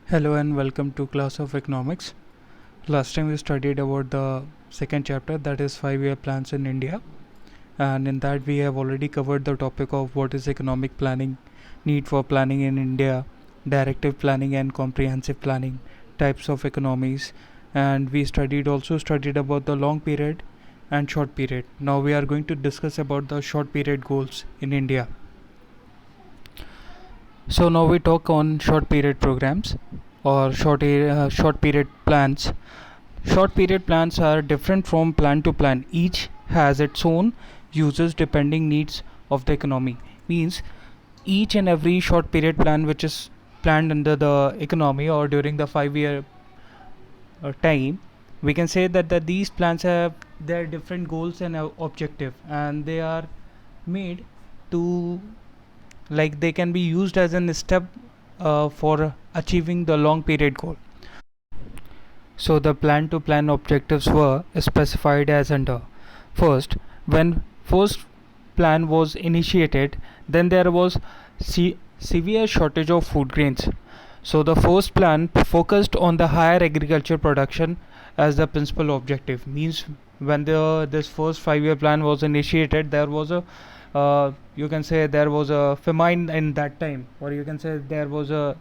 Hello and welcome to class of economics. Last time we studied about the second chapter, that is 5-year plans in India, and in that we have already covered the topic of what is economic planning, need for planning in India, directive planning and comprehensive planning, types of economies, and we studied about the long period and short period. Now we are going to discuss about the short period goals in India. So now we talk on short period programs or short period plans. Short period plans are different from plan to plan. Each has its own uses depending needs of the economy. Means each and every short period plan which is planned under the economy or during the 5-year time, we can say that these plans have their different goals and objective, and they are made to, like, they can be used as a step for achieving the long period goal. So the plan to plan objectives were specified as under: first, when first plan was initiated, then there was severe shortage of food grains. So the first plan focused on the higher agriculture production as the principal objective. Means when this first 5-year plan was initiated, there was a you can say there was a famine in that time, or you can say there was a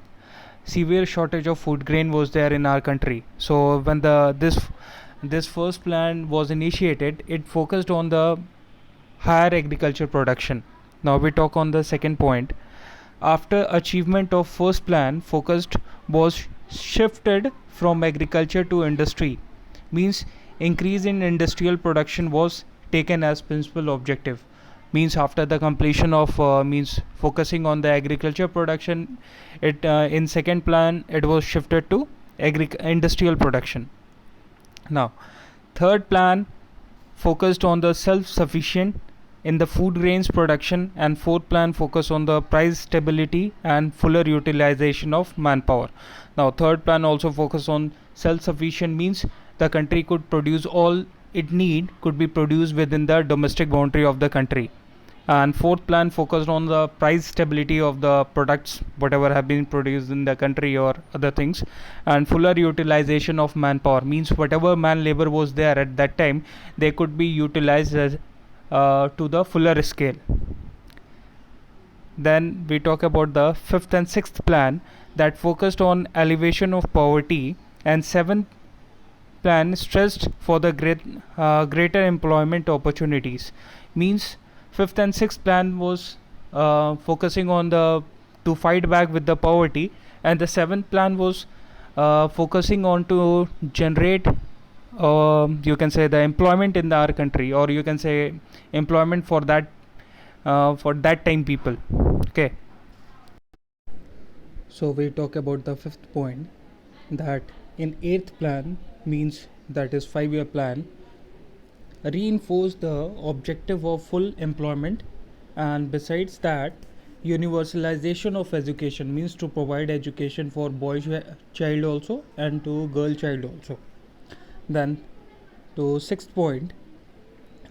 severe shortage of food grain was there in our country. So when this first plan was initiated, it focused on the higher agriculture production. Now we talk on the second point. After achievement of first plan, focused was shifted from agriculture to industry. Means increase in industrial production was taken as principal objective. Means after the completion of means focusing on the agriculture production, it in second plan it was shifted to industrial production. Now third plan focused on the self sufficient in the food grains production, and fourth plan focus on the price stability and fuller utilization of manpower. Now third plan also focus on self sufficient, means the country could produce all it need could be produced within the domestic boundary of the country. And fourth plan focused on the price stability of the products whatever have been produced in the country or other things, and fuller utilization of manpower, means whatever man labor was there at that time, they could be utilized as, to the fuller scale. Then we talk about the fifth and sixth plan that focused on elevation of poverty, and seventh plan stressed for the greater employment opportunities. Means fifth and sixth plan was focusing on the to fight back with the poverty, and the seventh plan was focusing on to generate you can say the employment in our country, or you can say employment for that time people. Okay, so we talk about the fifth point, that in eighth plan, means that is 5-year plan, reinforce the objective of full employment, and besides that, universalization of education, means to provide education for boy child also and to girl child also. Then to sixth point,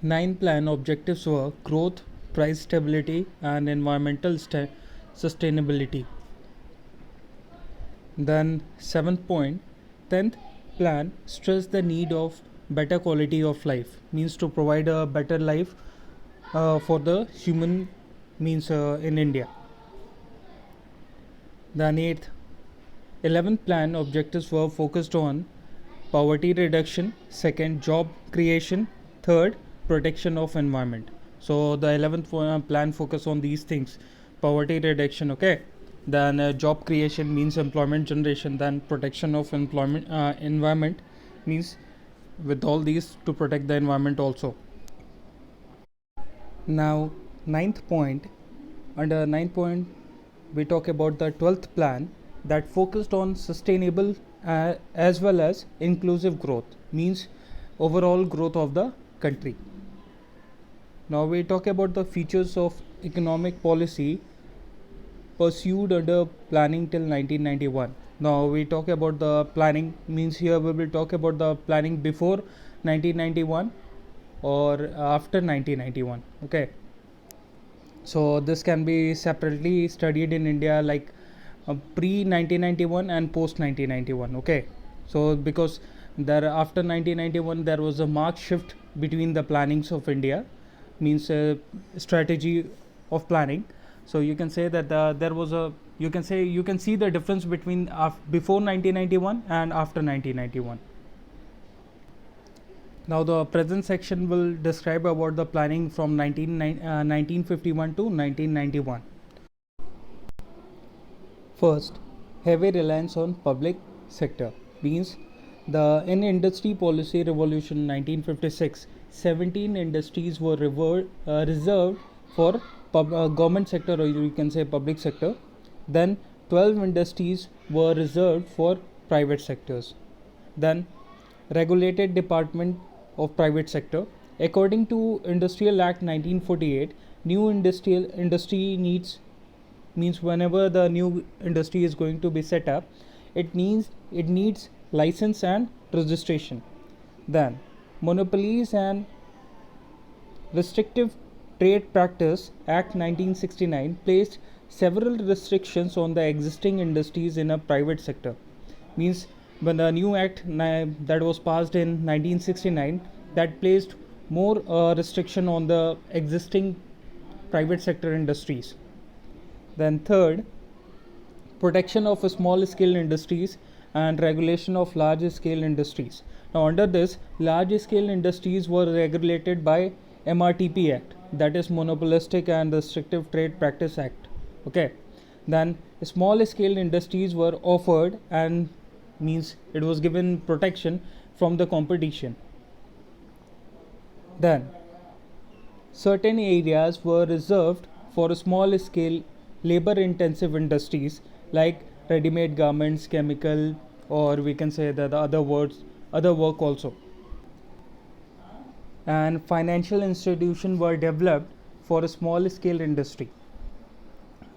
9 plan objectives were growth, price stability and environmental sustainability. Then seventh point, 10th plan stress the need of better quality of life, means to provide a better life for the human, means in India. Then 8th, 11th plan objectives were focused on poverty reduction, second job creation, third protection of environment. So the 11th plan focus on these things: poverty reduction, okay, then job creation means employment generation, then protection of employment environment, means with all these to protect the environment also. Now ninth point, under ninth point we talk about the 12th plan that focused on sustainable as well as inclusive growth, means overall growth of the country. Now we talk about the features of economic policy pursued under planning till 1991. Now we talk about the planning, means here we will talk about the planning before 1991 or after 1991. Okay, so this can be separately studied in India, like pre 1991 and post 1991. Okay, so because there after 1991 there was a marked shift between the plannings of India, means strategy of planning. So you can say that there was a, you can say, you can see the difference between before 1991 and after 1991. Now the present section will describe about the planning from 1951 to 1991. First, heavy reliance on public sector means the in industry policy revolution 1956, 17 industries were reserved for government sector, or you can say public sector. Then 12 industries were reserved for private sectors. Then regulated department of private sector. According to Industrial Act 1948, new industrial industry needs, means whenever the new industry is going to be set up, it needs license and registration. Then Monopolies and Restrictive Trade Practice Act 1969 placed several restrictions on the existing industries in a private sector. Means when the new act that was passed in 1969, that placed more restriction on the existing private sector industries. Then third, protection of small scale industries and regulation of large scale industries. Now under this, large scale industries were regulated by MRTP Act, that is Monopolistic and Restrictive Trade Practice Act. Okay. Then small scale industries were offered, and means it was given protection from the competition. Then certain areas were reserved for small scale labor intensive industries like ready made garments, chemical, or we can say that the other work also. And financial institutions were developed for a small scale industry.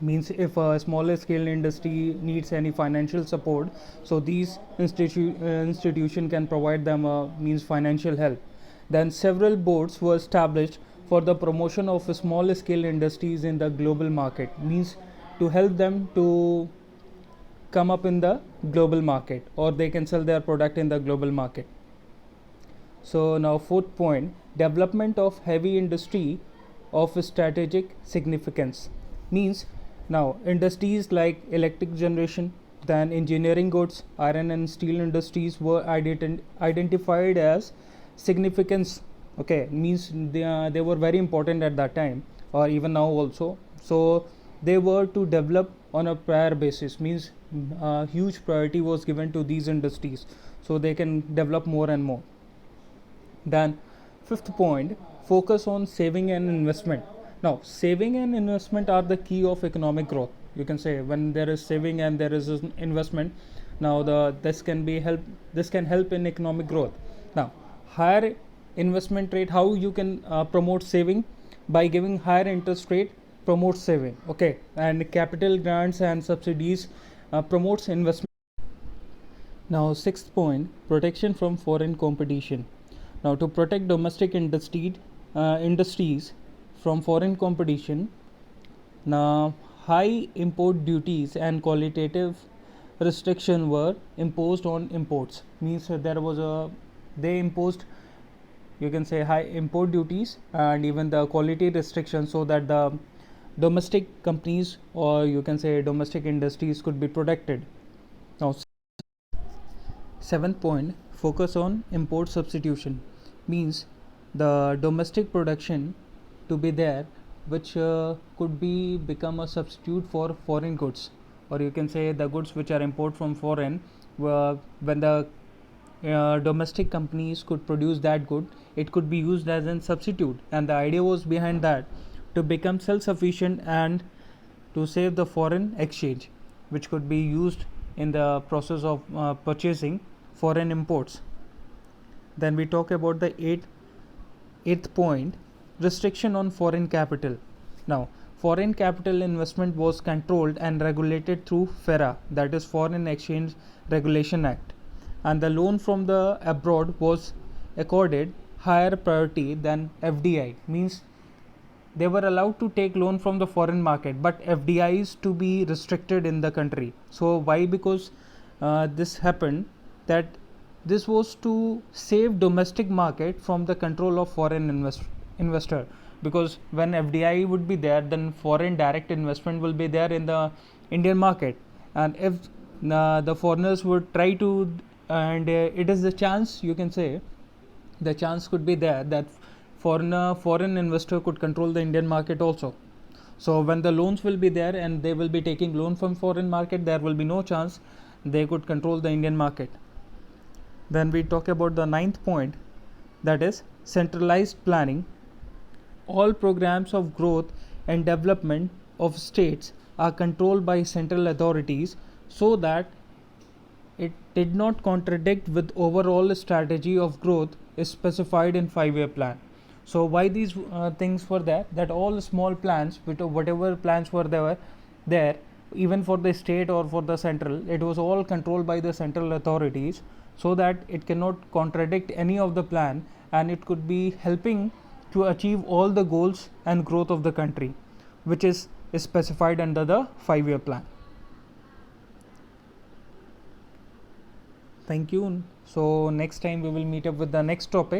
Means if a smaller scale industry needs any financial support, so these institution can provide them means financial help. Then several boards were established for the promotion of small scale industries in the global market, means to help them to come up in the global market, or they can sell their product in the global market. So now fourth point, development of heavy industry of strategic significance. Means now industries like electric generation, then engineering goods, iron and steel industries were identified as significance. Okay, means they were very important at that time, or even now also. So they were to develop on a prior basis, means huge priority was given to these industries so they can develop more and more. Then fifth point, focus on saving and investment. Now saving and investment are the key of economic growth. You can say when there is saving and there is investment, now this can help in economic growth. Now higher investment rate, how you can promote saving? By giving higher interest rate promotes saving. Okay, and capital grants and subsidies promotes investment. Now sixth point, protection from foreign competition. Now to protect domestic industries from foreign competition, now high import duties and qualitative restriction were imposed on imports. Means they imposed, you can say, high import duties and even the quality restrictions, so that the domestic companies, or you can say domestic industries, could be protected. Now seventh point, focus on import substitution. Means the domestic production to be there, which could be become a substitute for foreign goods, or you can say the goods which are imported from foreign, when the domestic companies could produce that good, it could be used as a substitute. And the idea was behind that to become self-sufficient and to save the foreign exchange, which could be used in the process of purchasing foreign imports. Then we talk about the eighth point, restriction on foreign capital. Now foreign capital investment was controlled and regulated through FERA, that is Foreign Exchange Regulation Act, and the loan from the abroad was accorded higher priority than FDI. Means they were allowed to take loan from the foreign market, but FDIs to be restricted in the country. So why? Because this happened, that this was to save domestic market from the control of foreign investor, because when FDI would be there, then foreign direct investment will be there in the Indian market, and if the foreigners would try to, and it is the chance, you can say, the chance could be there that foreign investor could control the Indian market also. So when the loans will be there and they will be taking loan from foreign market, there will be no chance they could control the Indian market. Then we talk about the ninth point, that is centralized planning. All programs of growth and development of states are controlled by central authorities, so that it did not contradict with overall strategy of growth is specified in 5-year plan. So why these things were there, that all small plans, whatever plans were there, even for the state or for the central, it was all controlled by the central authorities, so that it cannot contradict any of the plan, and it could be helping to achieve all the goals and growth of the country, which is specified under the 5-year plan. Thank you. So next time we will meet up with the next topic.